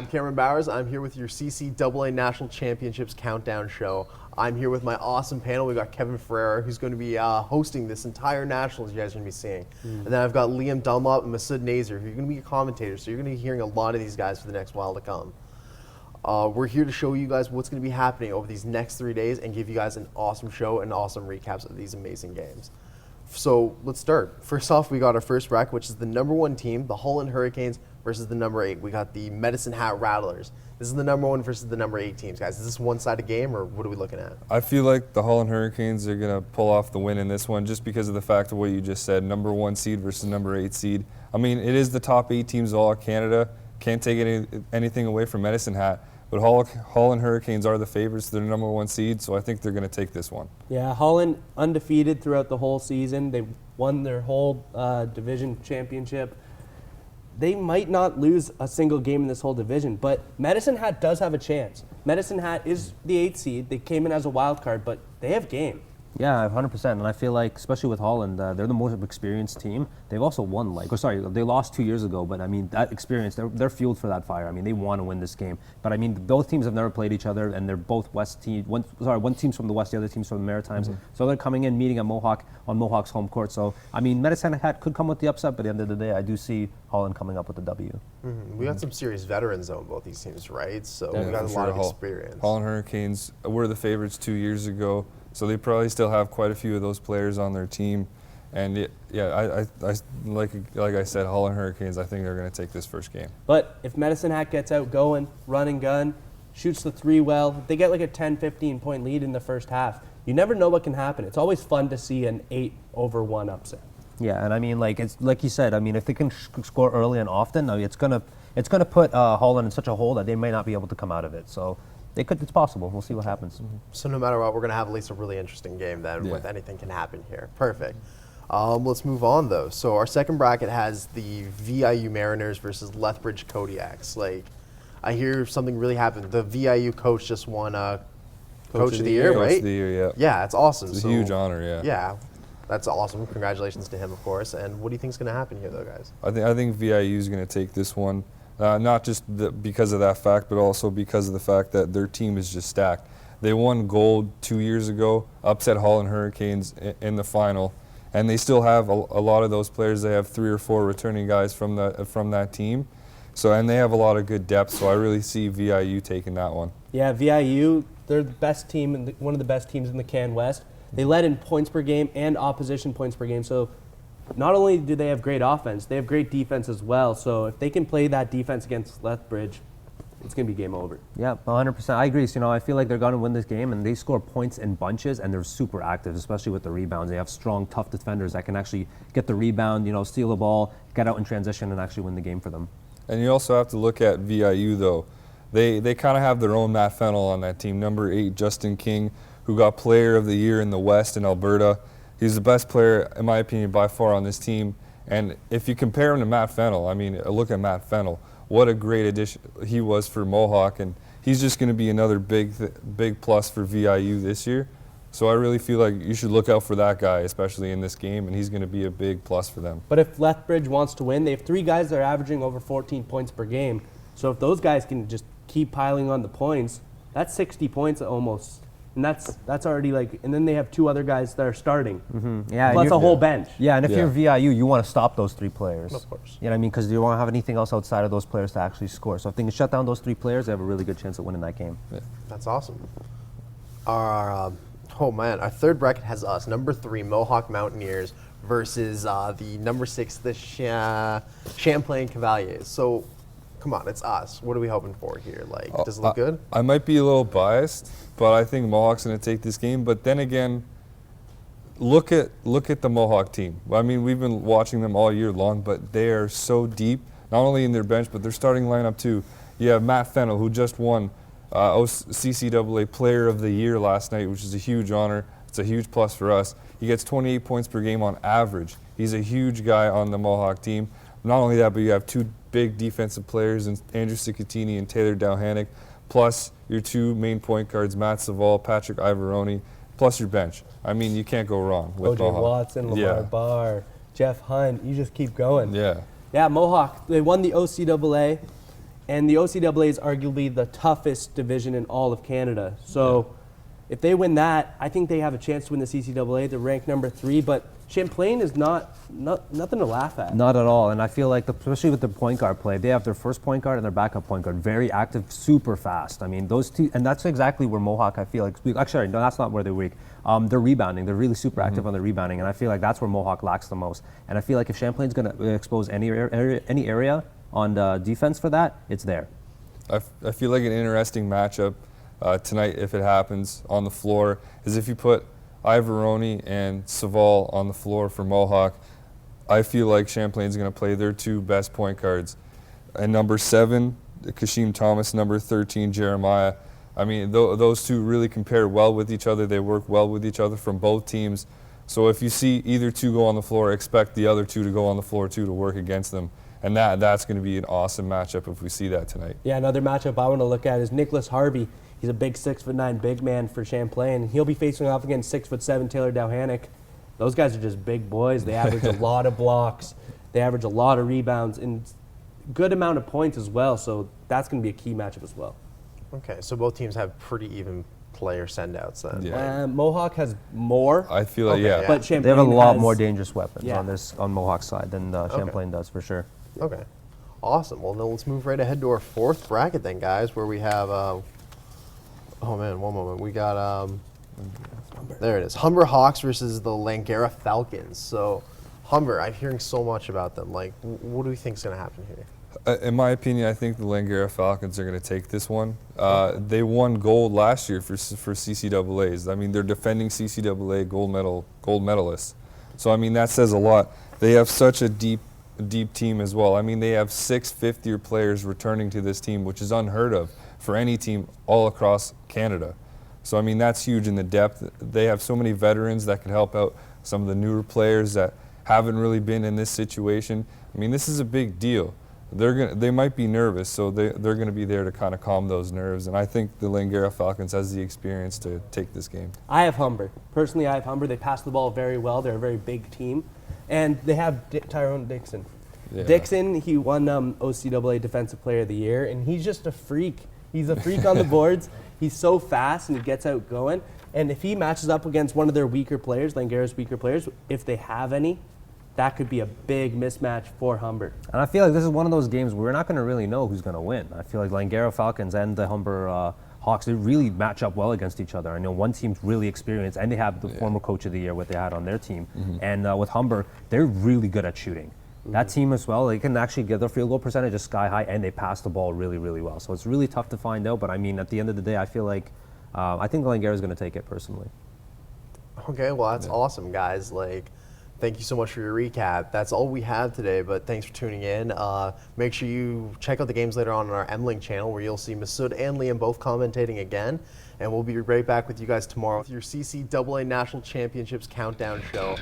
I'm Cameron Bowers. I'm here with your CCAA National Championships Countdown Show. I'm here with my awesome panel. We've got Kevin Ferreira, who's going to be hosting this entire Nationals you guys are going to be seeing. And then I've got Liam Dunlop and Masud Nazar, who are going to be your commentators. So you're going to be hearing a lot of these guys for the next while to come. We're here to show you guys what's going to be happening over these next 3 days and give you guys an awesome show and awesome recaps of these amazing games. So let's start. First off, we got our first bracket, which is the #1 team, the Holland Hurricanes, versus the #8. We got the Medicine Hat Rattlers. This is the #1 versus the #8 teams, guys. Is this one-sided game, or what are we looking at? I feel like the Holland Hurricanes are going to pull off the win in this one just because of the fact of what you just said, #1 seed versus #8 seed. I mean, it is the top 8 teams of all of Canada. Can't take anything away from Medicine Hat. But Holland Hurricanes are the favorites. They're #1 seed, so I think they're going to take this one. Yeah, Holland undefeated throughout the whole season. They won their whole division championship. They might not lose a single game in this whole division, but Medicine Hat does have a chance. Medicine Hat is the 8th seed. They came in as a wild card, but they have game. Yeah, 100%. And I feel like, especially with Holland, they're the most experienced team. They've also won, they lost 2 years ago, but I mean, that experience, they're fueled for that fire. I mean, they want to win this game. But I mean, both teams have never played each other, and they're both West team. One team's from the West, the other team's from the Maritimes. So they're coming in, meeting at Mohawk on Mohawk's home court. So, I mean, Medicine Hat could come with the upset, but at the end of the day, I do see Holland coming up with the W. We got some serious veterans, though, in both these teams, right? So we got a lot of experience. Holland Hurricanes were the favorites 2 years ago. So they probably still have quite a few of those players on their team, and I like I said, Holland Hurricanes. I think they're going to take this first game. But if Medicine Hat gets out going, run and gun, shoots the 3 well, they get like a 10-15 point lead in the first half. You never know what can happen. It's always fun to see an 8-1 upset. Yeah, and I mean, it's like you said. I mean, if they can score early and often, it's gonna put Holland in such a hole that they may not be able to come out of it. So. It's possible. We'll see what happens. So no matter what, we're going to have at least a really interesting game then with anything can happen here. Perfect. Let's move on, though. So our second bracket has the VIU Mariners versus Lethbridge Kodiaks. Like, I hear something really happened. The VIU coach just won Coach of the Year, right? Coach of the Year, yeah. Yeah, it's awesome. It's a huge honor, yeah. Yeah, that's awesome. Congratulations to him, of course. And what do you think is going to happen here, though, guys? I think VIU is going to take this one. Not just because of that fact, but also because of the fact that their team is just stacked. They won gold 2 years ago, upset Holland Hurricanes in the final, and they still have a lot of those players. They have 3 or 4 returning guys from that team, and they have a lot of good depth. So I really see VIU taking that one. Yeah, VIU, they're the best team, one of the best teams in the Can West. They led in points per game and opposition points per game. So. Not only do they have great offense, they have great defense as well. So if they can play that defense against Lethbridge, it's going to be game over. Yeah, 100%. I agree. So, I feel like they're going to win this game, and they score points in bunches, and they're super active, especially with the rebounds. They have strong, tough defenders that can actually get the rebound, steal the ball, get out in transition, and actually win the game for them. And you also have to look at VIU, though. They kind of have their own Matt Fennell on that team. #8, Justin King, who got Player of the Year in the West in Alberta. He's the best player, in my opinion, by far on this team. And if you compare him to Matt Fennell, I mean, look at Matt Fennell. What a great addition he was for Mohawk, and he's just going to be another big plus for VIU this year. So I really feel like you should look out for that guy, especially in this game, and he's going to be a big plus for them. But if Lethbridge wants to win, they have 3 guys that are averaging over 14 points per game. So if those guys can just keep piling on the points, that's 60 points almost. And that's already and then they have 2 other guys that are starting. Yeah, plus a whole bench. Yeah, and if you're VIU, you want to stop those 3 players. Of course. You know what I mean? Because you don't want to have anything else outside of those players to actually score. So if they can shut down those 3 players, they have a really good chance of winning that game. Yeah. That's awesome. Our third bracket has us, #3, Mohawk Mountaineers versus the #6, the Champlain Cavaliers. So, come on, it's us. What are we hoping for here? Does it look good? I might be a little biased, but I think Mohawk's going to take this game. But then again, look at the Mohawk team. I mean, we've been watching them all year long, but they are so deep, not only in their bench, but their starting lineup too. You have Matt Fennell, who just won CCAA Player of the Year last night, which is a huge honor. It's a huge plus for us. He gets 28 points per game on average. He's a huge guy on the Mohawk team. Not only that, but you have 2 big defensive players in Andrew Sicatini and Taylor Dalhanick, plus your 2 main point guards, Matt Saval, Patrick Ivoroni, plus your bench. I mean, you can't go wrong with O.J. Mohawk. Watson, Lamar Barr, Jeff Hunt. You just keep going. Yeah. Yeah, Mohawk, they won the OCAA. And the OCAA is arguably the toughest division in all of Canada. So if they win that, I think they have a chance to win the CCAA. They're ranked number 3, but Champlain is nothing to laugh at. Not at all. And I feel like, especially with the point guard play, they have their first point guard and their backup point guard. Very active, super fast. I mean, those two, and that's exactly where Mohawk, I feel like, actually, no, that's not where they're weak. They're rebounding. They're really super active on the rebounding, and I feel like that's where Mohawk lacks the most. And I feel like if Champlain's going to expose any area on the defense for that, it's there. I feel like an interesting matchup tonight, if it happens, on the floor, is if you put Ivoroni and Saval on the floor for Mohawk. I feel like Champlain's going to play their 2 best point guards. And number 7, Kashim Thomas, number 13, Jeremiah. I mean, those 2 really compare well with each other. They work well with each other from both teams. So if you see either 2 go on the floor, expect the other 2 to go on the floor too to work against them. And that's going to be an awesome matchup if we see that tonight. Yeah, another matchup I want to look at is Nicholas Harvey. He's a big 6'9" big man for Champlain. He'll be facing off against 6'7" Taylor Dowhanick. Those guys are just big boys. They average a lot of blocks. They average a lot of rebounds and good amount of points as well. So that's going to be a key matchup as well. Okay, so both teams have pretty even player sendouts then. Yeah. Mohawk has more. I feel like, Okay, yeah. yeah. But Champlain They have a lot has- more dangerous weapons Yeah. on Mohawk's side than Champlain does, for sure. Okay, awesome. Well, then let's move right ahead to our 4th bracket then, guys, where we have, oh man, one moment. We got, there it is, Humber Hawks versus the Langara Falcons. So, Humber, I'm hearing so much about them. Like, what do we think is going to happen here? In my opinion, I think the Langara Falcons are going to take this one. They won gold last year for CCAAs. I mean, they're defending CCAA gold medalists. So, I mean, that says a lot. They have such a deep team as well. I mean, they have 6 fifth-year players returning to this team, which is unheard of for any team all across Canada. So, I mean, that's huge in the depth. They have so many veterans that can help out some of the newer players that haven't really been in this situation. I mean, this is a big deal. They might be nervous, so they're going to be there to kind of calm those nerves. And I think the Langara Falcons has the experience to take this game. I have Humber. Personally, I have Humber. They pass the ball very well. They're a very big team. And they have Tyrone Dixon. Yeah. Dixon, he won OCAA Defensive Player of the Year, and he's just a freak. He's a freak on the boards. He's so fast, and he gets out going. And if he matches up against one of their weaker players, Langara's weaker players, if they have any, that could be a big mismatch for Humber. And I feel like this is one of those games where we're not going to really know who's going to win. I feel like Langara Falcons and the Humber Hawks, they really match up well against each other. I know one team's really experienced, and they have the former coach of the year, what they had on their team. And with Humber, they're really good at shooting. That team as well, they can actually get their field goal percentage is sky high, and they pass the ball really, really well. So it's really tough to find out. But I mean, at the end of the day, I feel like I think Langara is going to take it personally. Okay, well, that's awesome, guys. Like, thank you so much for your recap. That's all we have today, but thanks for tuning in. Make sure you check out the games later on our mLink channel, where you'll see Masud and Liam both commentating again. And we'll be right back with you guys tomorrow with your CCAA National Championships Countdown Show.